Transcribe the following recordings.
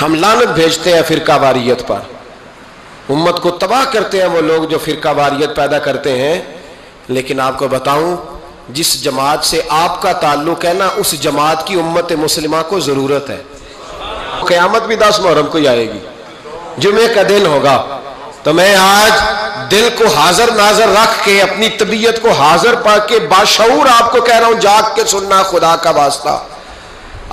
ہم لعنت بھیجتے ہیں فرقہ واریت پر، امت کو تباہ کرتے ہیں وہ لوگ جو فرقہ واریت پیدا کرتے ہیں۔ لیکن آپ کو بتاؤں، جس جماعت سے آپ کا تعلق ہے نا، اس جماعت کی امت مسلمہ کو ضرورت ہے۔ قیامت بھی 10 محرم کو ہی آئے گی، جمعے کا دن ہوگا، تو میں آج دل کو حاضر ناظر رکھ کے، اپنی طبیعت کو حاضر پا کے باشعور آپ کو کہہ رہا ہوں، جاگ کے سننا خدا کا واسطہ۔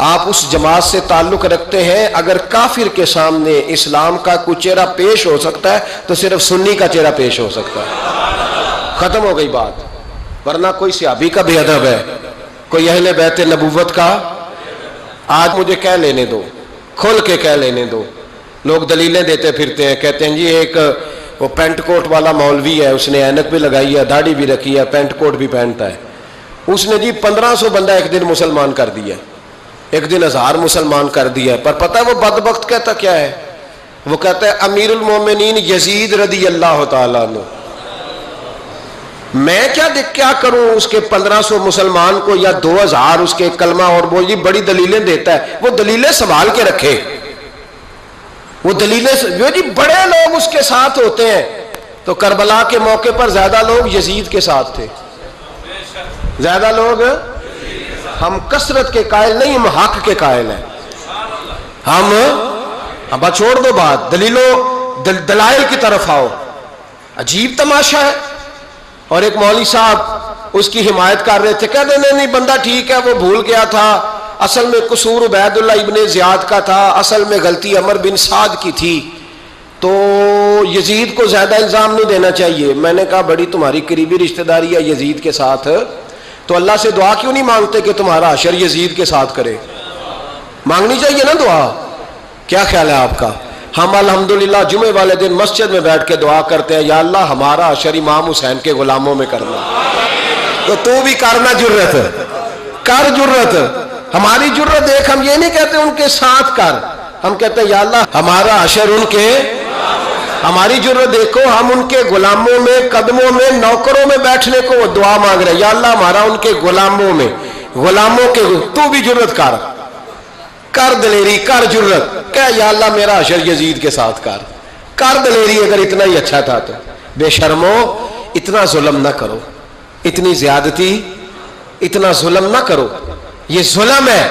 آپ اس جماعت سے تعلق رکھتے ہیں، اگر کافر کے سامنے اسلام کا کوئی چہرہ پیش ہو سکتا ہے تو صرف سنی کا چہرہ پیش ہو سکتا ہے، ختم ہو گئی بات۔ ورنہ کوئی صحابی کا بے ادب ہے، کوئی اہل بیت نبوت کا، آج مجھے کہہ لینے دو، کھول کے کہہ لینے دو۔ لوگ دلیلیں دیتے پھرتے ہیں، کہتے ہیں جی ایک وہ پینٹ کوٹ والا مولوی ہے، اس نے اینک بھی لگائی ہے، داڑھی بھی رکھی ہے، پینٹ کوٹ بھی پہنتا ہے، اس نے جی 1500 بندہ ایک دن مسلمان کر دیا، ایک دن 1000 مسلمان کر دیا۔ پر پتہ ہے وہ بدبخت کہتا کیا ہے؟ وہ کہتا ہے امیر المومنین یزید رضی اللہ تعالیٰ عنہ، میں کیا کروں اس کے 1500 مسلمان کو یا 2000 اس کے کلمہ، اور وہ جی بڑی دلیلیں دیتا ہے، وہ دلیلیں سنبھال کے رکھے، وہ دلیلیں جو جی بڑے لوگ اس کے ساتھ ہوتے ہیں۔ تو کربلا کے موقع پر زیادہ لوگ یزید کے ساتھ تھے، زیادہ لوگ، ہم کثرت کے قائل نہیں، ہم حق کے قائل ہیں۔ ہم اب چھوڑ دو بات، دلائل کی طرف آؤ۔ عجیب تماشا ہے، اور ایک مولوی صاحب اس کی حمایت کر رہے تھے، کہتے نہیں بندہ ٹھیک ہے، وہ بھول گیا تھا، اصل میں قصور عبید اللہ ابن زیاد کا تھا، اصل میں غلطی عمر بن سعد کی تھی، تو یزید کو زیادہ الزام نہیں دینا چاہیے۔ میں نے کہا بڑی تمہاری قریبی رشتہ داری ہے یزید کے ساتھ، تو اللہ سے دعا کیوں نہیں مانگتے کہ تمہارا حشر یزید کے ساتھ کرے؟ مانگنی چاہیے نا دعا۔ کیا خیال ہے آپ کا؟ ہم الحمدللہ جمعے والے دن مسجد میں بیٹھ کے دعا کرتے ہیں، یا اللہ ہمارا حشر امام حسین کے غلاموں میں کرنا، تو بھی کرنا، جرت کر، جرت ہماری جرت دیکھ، ہم یہ نہیں کہتے ان کے ساتھ کر، ہم کہتے ہیں یا اللہ ہمارا حشر ان کے، ہماری جرت دیکھو، ہم ان کے غلاموں میں، قدموں میں، نوکروں میں بیٹھنے کو وہ دعا مانگ رہے ہیں، یا اللہ ہمارا ان کے غلاموں میں، غلاموں کے، تو بھی جرت کر دلیری، کر جرت، کہ یا اللہ میرا حشر یزید کے ساتھ کر دلیری، اگر اتنا ہی اچھا تھا تو۔ بے شرمو، اتنا ظلم نہ کرو، اتنی زیادتی، اتنا ظلم نہ کرو، یہ ظلم ہے۔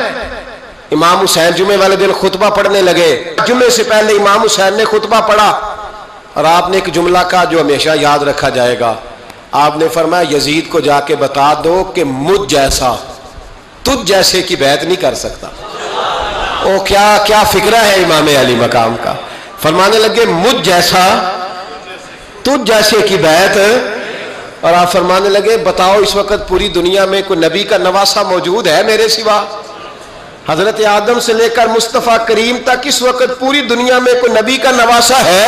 امام حسین جمعے والے دن خطبہ پڑھنے لگے، جمعے سے پہلے امام حسین نے خطبہ پڑھا، اور آپ نے ایک جملہ کہا جو ہمیشہ یاد رکھا جائے گا۔ آپ نے فرمایا یزید کو جا کے بتا دو کہ مجھ جیسا تجھ جیسے کی بیعت نہیں کر سکتا۔ او کیا فکرہ ہے امام علی مقام کا۔ فرمانے لگے مجھ جیسا تجھ جیسے کی بیعت، اور آپ فرمانے لگے بتاؤ اس وقت پوری دنیا میں کوئی نبی کا نواسہ موجود ہے میرے سوا؟ حضرت آدم سے لے کر مصطفیٰ کریم تک اس وقت پوری دنیا میں کوئی نبی کا نواسہ ہے؟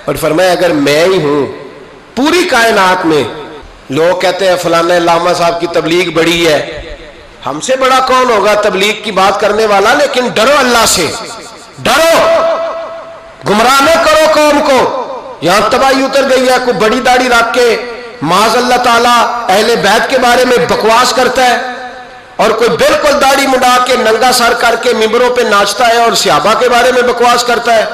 اور فرمایا اگر میں ہی ہوں پوری کائنات میں، لوگ کہتے ہیں فلانا علامہ صاحب کی تبلیغ بڑی ہے، ہم سے بڑا کون ہوگا تبلیغ کی بات کرنے والا؟ لیکن ڈرو اللہ سے، ڈرو، گمراہ نہ کرو قوم کو۔ یہاں تباہی اتر گئی ہے، کوئی بڑی داڑھی رکھ کے معاذ اللہ تعالیٰ اہل بیت کے بارے میں بکواس کرتا ہے، اور کوئی بالکل داڑھی مڈا کے ننگا سر کر کے ممبروں پہ ناچتا ہے اور صحابہ کے بارے میں بکواس کرتا ہے۔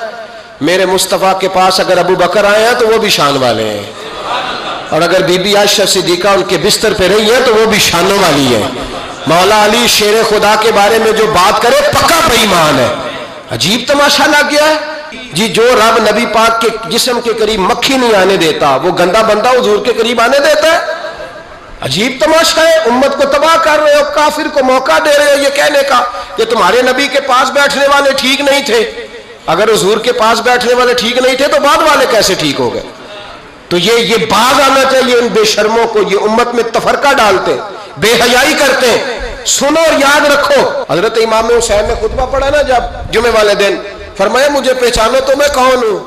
میرے مصطفیٰ کے پاس اگر ابو بکر آئے ہیں تو وہ بھی شان والے ہیں، اور اگر بی بی عائشہ صدیقہ ان کے بستر پہ رہی ہے تو وہ بھی شانوں والی ہے۔ مولا علی شیر خدا کے بارے میں جو بات کرے پکا بے ایمان ہے۔ عجیب تماشا لگ گیا ہے جی، جو رب نبی پاک کے جسم کے قریب مکھی نہیں آنے دیتا، وہ گندا بندہ حضور کے قریب آنے دیتا ہے؟ عجیب تماشا ہے، امت کو تباہ کر رہے ہو، کافر کو موقع دے رہے ہو یہ کہنے کا کہ تمہارے نبی کے پاس بیٹھنے والے ٹھیک نہیں تھے۔ اگر حضور کے پاس بیٹھنے والے ٹھیک نہیں تھے تو بعد والے کیسے ٹھیک ہو گئے؟ تو یہ باز آنا چاہیے ان بے شرموں کو، یہ امت میں تفرقہ ڈالتے، بے حیائی کرتے ہیں۔ سنو اور یاد رکھو، حضرت امام حسین نے خطبہ پڑھا نا جب جمعے والے دن، فرمایا مجھے پہچانو تو میں کون ہوں؟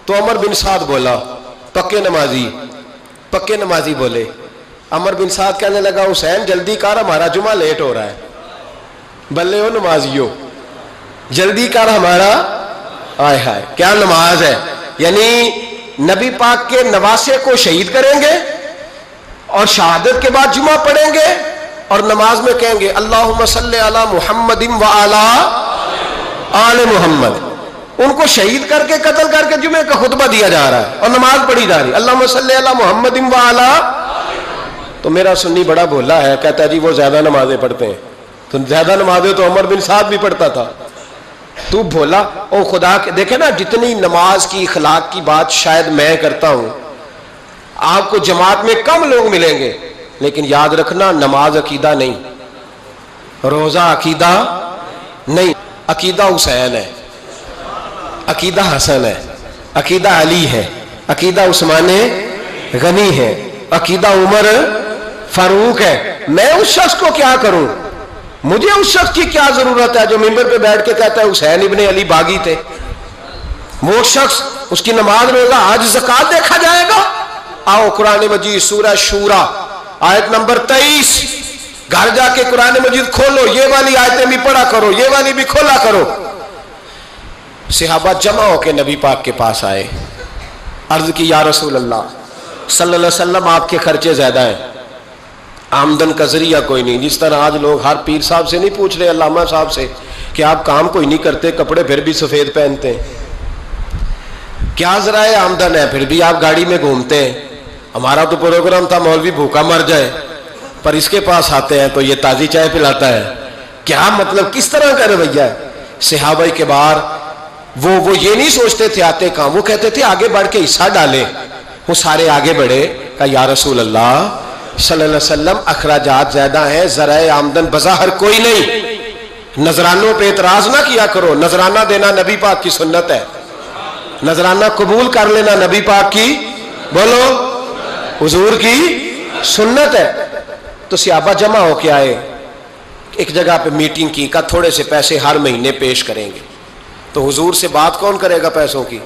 تو عمر بن سعد بولا، پکے نمازی بولے۔ عمر بن سعد کہنے لگا حسین جلدی کر، ہمارا جمعہ لیٹ ہو رہا ہے۔ بلے ہو نمازیو، جلدی کر ہمارا، آئے ہائے کیا نماز ہے! یعنی نبی پاک کے نواسے کو شہید کریں گے، اور شہادت کے بعد جمعہ پڑھیں گے، اور نماز میں کہیں گے اللہم صلی علی محمد وعلی آل محمد، ان کو شہید کر کے قتل کر کے جمعے کا خطبہ دیا جا رہا ہے اور نماز پڑھی جا رہی ہے اللہم صلی علی محمد وعلی۔ تو میرا سنی بڑا بھولا ہے، کہتا ہے جی وہ زیادہ نمازیں پڑھتے ہیں، تو زیادہ نمازیں تو عمر بن سعد بھی پڑھتا تھا، تو بھولا۔ او خدا کے دیکھیں نا، جتنی نماز کی اخلاق کی بات شاید میں کرتا ہوں، آپ کو جماعت میں کم لوگ ملیں گے، لیکن یاد رکھنا نماز عقیدہ نہیں، روزہ عقیدہ نہیں، عقیدہ حسین ہے، عقیدہ حسن ہے، عقیدہ علی ہے، عقیدہ عثمان غنی ہے، عقیدہ عمر فاروق ہے۔ میں اس شخص کو کیا کروں؟ مجھے اس شخص کی کیا ضرورت ہے جو ممبر پہ بیٹھ کے کہتا ہے حسین ابن علی باغی تھے؟ وہ شخص، اس کی نماز روزہ حج زکات دیکھا جائے گا؟ آؤ قرآن مجید سورہ شورا آیت نمبر 23، گھر جا کے قرآن مجید کھولو، یہ والی آیتیں بھی پڑھا کرو، یہ والی بھی کھولا کرو۔ صحابہ جمع ہو کے نبی پاک کے پاس آئے، عرض کی یا رسول اللہ صلی اللہ علیہ وسلم آپ کے خرچے زیادہ ہیں، آمدن کا ذریعہ کوئی نہیں، جس طرح آج لوگ ہر پیر صاحب سے نہیں پوچھ رہے، علامہ صاحب سے، کہ آپ کام کوئی نہیں کرتے، کپڑے پھر بھی سفید پہنتے ہیں، کیا ذرائع آمدن ہے، پھر بھی آپ گاڑی میں گھومتے ہیں، ہمارا تو پروگرام تھا مولوی بھوکا مر جائے، پر اس کے پاس آتے ہیں تو یہ تازی چائے پلاتا ہے، کیا مطلب کس طرح کا رویہ ہے؟ صحابہ کے بار وہ یہ نہیں سوچتے تھے آتے کہاں، وہ کہتے تھے آگے بڑھ کے حصہ ڈالیں۔ وہ سارے آگے بڑھے، کہا یا رسول اللہ صلی اللہ علیہ وسلم اخراجات زیادہ ہیں، ذرائع آمدن بظاہر کوئی نہیں، نذرانوں پہ اعتراض نہ کیا کرو، نذرانہ دینا نبی پاک کی سنت ہے، نذرانہ قبول کر لینا نبی پاک کی، بولو، حضور کی سنت ہے۔ تو صحابہ جمع ہو کے آئے، ایک جگہ پہ میٹنگ کی، کہا تھوڑے سے پیسے ہر مہینے پیش کریں گے۔ تو حضور سے بات کون کرے گا پیسوں کی؟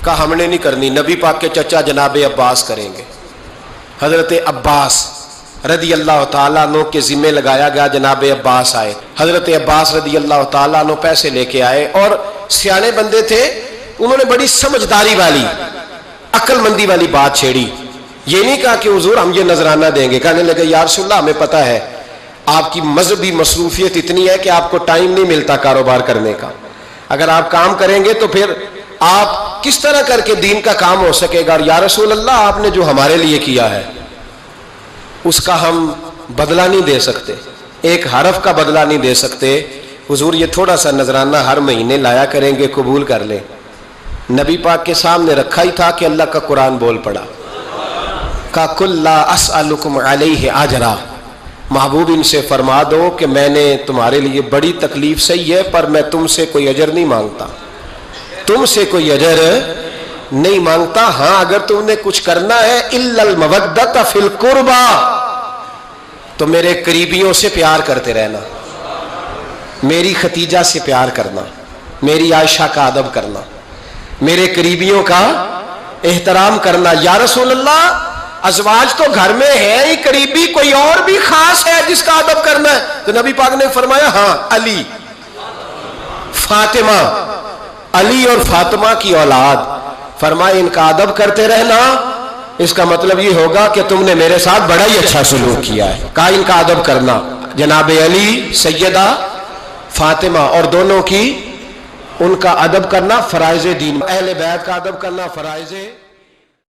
کہا ہم نے نہیں کرنی، نبی پاک کے چچا جناب عباس کریں گے۔ حضرت عباس رضی اللہ تعالیٰ عنہ کے ذمے لگایا گیا، جناب عباس آئے، حضرت عباس رضی اللہ تعالیٰ عنہ پیسے لے کے آئے، اور سیانے بندے تھے، انہوں نے بڑی سمجھداری والی، عقل مندی والی بات چھیڑی۔ یہ نہیں کہا کہ حضور ہم یہ نذرانہ دیں گے، کہنے لگے یا رسول اللہ ہمیں پتہ ہے آپ کی مذہبی مصروفیت اتنی ہے کہ آپ کو ٹائم نہیں ملتا کاروبار کرنے کا، اگر آپ کام کریں گے تو پھر آپ کس طرح کر کے دین کا کام ہو سکے گا، اور یا رسول اللہ آپ نے جو ہمارے لیے کیا ہے اس کا ہم بدلہ نہیں دے سکتے، ایک حرف کا بدلہ نہیں دے سکتے، حضور یہ تھوڑا سا نذرانہ ہر مہینے لایا کریں گے، قبول کر لیں۔ نبی پاک کے سامنے رکھا ہی تھا کہ اللہ کا قرآن بول پڑا، کا کل لا اسألکم علیہ اجرا، محبوب ان سے فرما دو کہ میں نے تمہارے لیے بڑی تکلیف سہی ہے، پر میں تم سے کوئی اجر نہیں مانگتا، تم سے کوئی اجر نہیں مانگتا، ہاں اگر تم نے کچھ کرنا ہے الا المودۃ فی القربى، تو میرے قریبیوں سے پیار کرتے رہنا، میری ختیجہ سے پیار کرنا، میری عائشہ کا ادب کرنا، میرے قریبیوں کا احترام کرنا۔ یا رسول اللہ ازواج تو گھر میں ہے ہی، قریبی کوئی اور بھی خاص ہے جس کا ادب کرنا ہے؟ تو نبی پاک نے فرمایا ہاں علی، فاطمہ، علی اور فاطمہ کی اولاد، فرمایا ان کا ادب کرتے رہنا، اس کا مطلب یہ ہوگا کہ تم نے میرے ساتھ بڑا ہی اچھا سلوک کیا ہے، کہا ان کا ادب کرنا، جناب علی، سیدہ فاطمہ، اور دونوں کی ان کا ادب کرنا فرائض دین، اہل بیت کا ادب کرنا فرائض